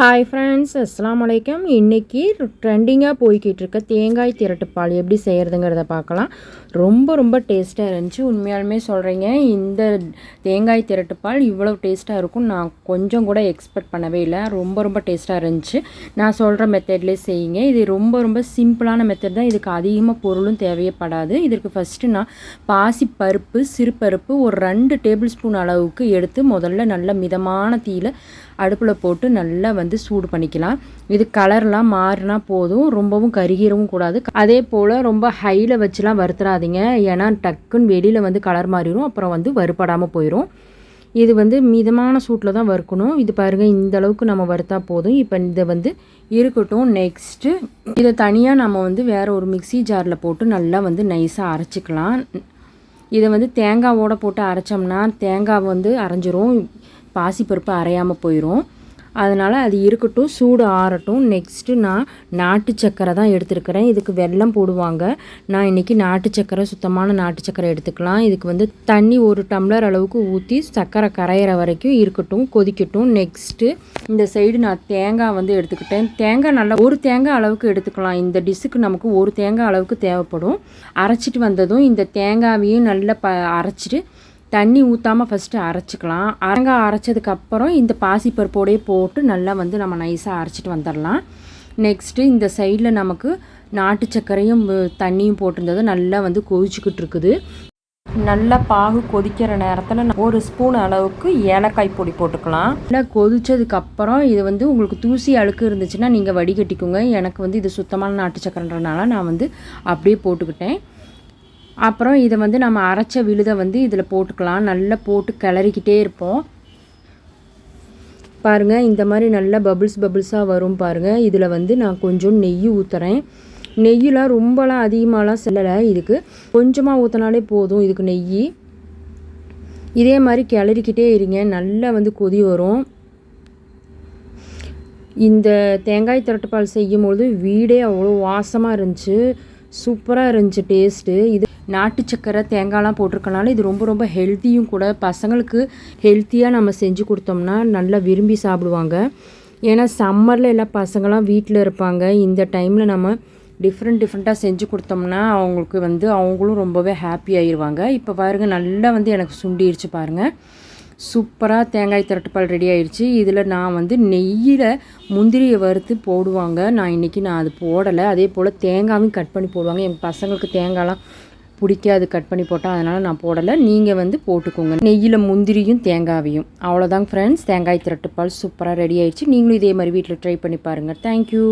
Hi friends, அஸ்ஸலாமு அலைக்கும். இன்றைக்கி ட்ரெண்டிங்காக போய்கிட்டு இருக்க தேங்காய் திரட்டுப்பால் எப்படி செய்கிறதுங்கிறத பார்க்கலாம். ரொம்ப டேஸ்ட்டாக இருந்துச்சு. உண்மையாலுமே சொல்கிறீங்க, இந்த தேங்காய் திரட்டுப்பால் இவ்வளோ டேஸ்ட்டாக இருக்கும் நான் கொஞ்சம் கூட எக்ஸ்பெக்ட் பண்ணவே இல்லை. ரொம்ப டேஸ்ட்டாக இருந்துச்சு. நான் சொல்கிற மெத்தட்லேயே செய்யுங்க. இது ரொம்ப சிம்பிளான மெத்தட் தான். இதுக்கு அதிகமாக பொருளும் தேவைப்படாது. இதற்கு ஃபஸ்ட்டு நான் பாசிப்பருப்பு, சிறுபருப்பு ஒரு 2 டேபிள் ஸ்பூன் அளவுக்கு எடுத்து முதல்ல நல்ல மிதமான தீயில் அடுப்பில் போட்டு நல்லா சூடு பண்ணிக்கலாம். இது கலர்லாம் மாறினா போதும், ரொம்பவும் கருகிரவும் கூடாது. அதே போல் ரொம்ப ஹையில் வச்சுலாம் வறுத்துறாதீங்க, ஏன்னா டக்குன்னு வெளியில் கலர் மாறிடும், அப்புறம் வறுபடாமல் போயிடும். இது மிதமான சூட்டில் தான் வறுக்கணும். இது பாருங்கள், இந்த அளவுக்கு நம்ம வறுத்தா போதும். இப்போ இதை இருக்கட்டும். நெக்ஸ்ட்டு இதை தனியாக நம்ம வேறு ஒரு மிக்ஸி ஜாரில் போட்டு நல்லா நைஸாக அரைச்சிக்கலாம். இதை தேங்காவோடு போட்டு அரைச்சோம்னா தேங்காய் அரைஞ்சிரும், பாசிப்பருப்பு அரையாமல் போயிடும். அதனால் அது இருக்கட்டும், சூடு ஆறட்டும். நெக்ஸ்ட்டு நான் நாட்டு சக்கரை தான் எடுத்துருக்கிறேன். இதுக்கு வெல்லம் போடுவாங்க. நான் இன்றைக்கி நாட்டு சக்கரை, சுத்தமான நாட்டு சக்கரை எடுத்துக்கலாம். இதுக்கு தண்ணி 1 டம்ளர் அளவுக்கு ஊற்றி சக்கரை கரையிற வரைக்கும் இருக்கட்டும், கொதிக்கட்டும். நெக்ஸ்ட்டு இந்த சைடு நான் தேங்காய் எடுத்துக்கிட்டேன். தேங்காய் நல்லா ஒரு தேங்காய் அளவுக்கு எடுத்துக்கலாம். இந்த டிஷ்ஷுக்கு நமக்கு ஒரு தேங்காய் அளவுக்கு தேவைப்படும். அரைச்சிட்டு வந்ததும் இந்த தேங்காயையும் நல்லா அரைச்சிட்டு தண்ணி ஊற்றாமல் ஃபஸ்ட்டு அரைச்சிக்கலாம். தேங்காய் அரைச்சதுக்கப்புறம் இந்த பாசிப்பருப்போடையே போட்டு நல்லா நம்ம நைஸாக அரைச்சிட்டு வந்துடலாம். நெக்ஸ்ட்டு இந்த சைடில் நமக்கு நாட்டு சர்க்கரையும் தண்ணியும் போட்டிருந்தது நல்லா கொதிச்சுக்கிட்டு இருக்குது. நல்லா பாகு கொதிக்கிற நேரத்தில் 1 ஸ்பூன் அளவுக்கு ஏலக்காய் பொடி போட்டுக்கலாம். நல்லா கொதித்ததுக்கப்புறம் இது உங்களுக்கு தூசி அழுக்கு இருந்துச்சுன்னா நீங்கள் வடிகட்டிக்கோங்க. எனக்கு இது சுத்தமான நாட்டு சர்க்கரைன்றனால நான் அப்படியே போட்டுக்கிட்டேன். அப்புறம் இதை நம்ம அரைச்ச விழுதை இதில் போட்டுக்கலாம். நல்லா போட்டு கிளறிக்கிட்டே இருப்போம். பாருங்கள், இந்த மாதிரி நல்லா பபிள்ஸாக வரும் பாருங்கள். இதில் நான் கொஞ்சம் நெய் ஊற்றுறேன். நெய்யெலாம் ரொம்பலாம் அதிகமாகலாம் செல்லலை, இதுக்கு கொஞ்சமாக ஊற்றினாலே போதும். இதுக்கு நெய் இதே மாதிரி கிளறிக்கிட்டே இருங்க. நல்லா கொதி வரும். இந்த தேங்காய் திரட்டுப்பால் செய்யும்போது வீடே அவ்வளோ வாசமாக இருந்துச்சு, சூப்பராக இருந்துச்சு டேஸ்ட்டு. இது நாட்டு சக்கரை தேங்காய்லாம் போட்டிருக்கனால இது ரொம்ப ஹெல்த்தியும் கூட. பசங்களுக்கு ஹெல்த்தியாக நம்ம செஞ்சு கொடுத்தோம்னா நல்லா விரும்பி சாப்பிடுவாங்க. ஏன்னா சம்மரில் எல்லாம் பசங்களாம் வீட்டில் இருப்பாங்க. இந்த டைமில் நம்ம டிஃப்ரெண்ட்டாக செஞ்சு கொடுத்தோம்னா அவங்களுக்கு அவங்களும் ரொம்பவே ஹாப்பி ஆகிடுவாங்க. இப்போ பாருங்கள், நல்லா எனக்கு சுண்டிடுச்சு பாருங்கள். சூப்பராக தேங்காய் திரட்டுப்பால் ரெடி ஆயிடுச்சு. இதில் நான் நெய்யில் முந்திரியை வறுத்து போடுவாங்க. நான் இன்றைக்கி அது போடலை. அதே போல் தேங்காயும் கட் பண்ணி போடுவாங்க. எங்கள் பசங்களுக்கு தேங்காய்லாம் பிடிக்காது கட் பண்ணி போட்டால், அதனால் நான் போடலை. நீங்கள் போட்டுக்கோங்க நெய்யில் முந்திரியும் தேங்காயும். அவ்வளோதாங்க ஃப்ரெண்ட்ஸ், தேங்காய் திரட்டுப்பால் சூப்பராக ரெடி ஆயிடுச்சு. நீங்களும் இதே மாதிரி வீட்டில் ட்ரை பண்ணி பாருங்கள். தேங்க்யூ.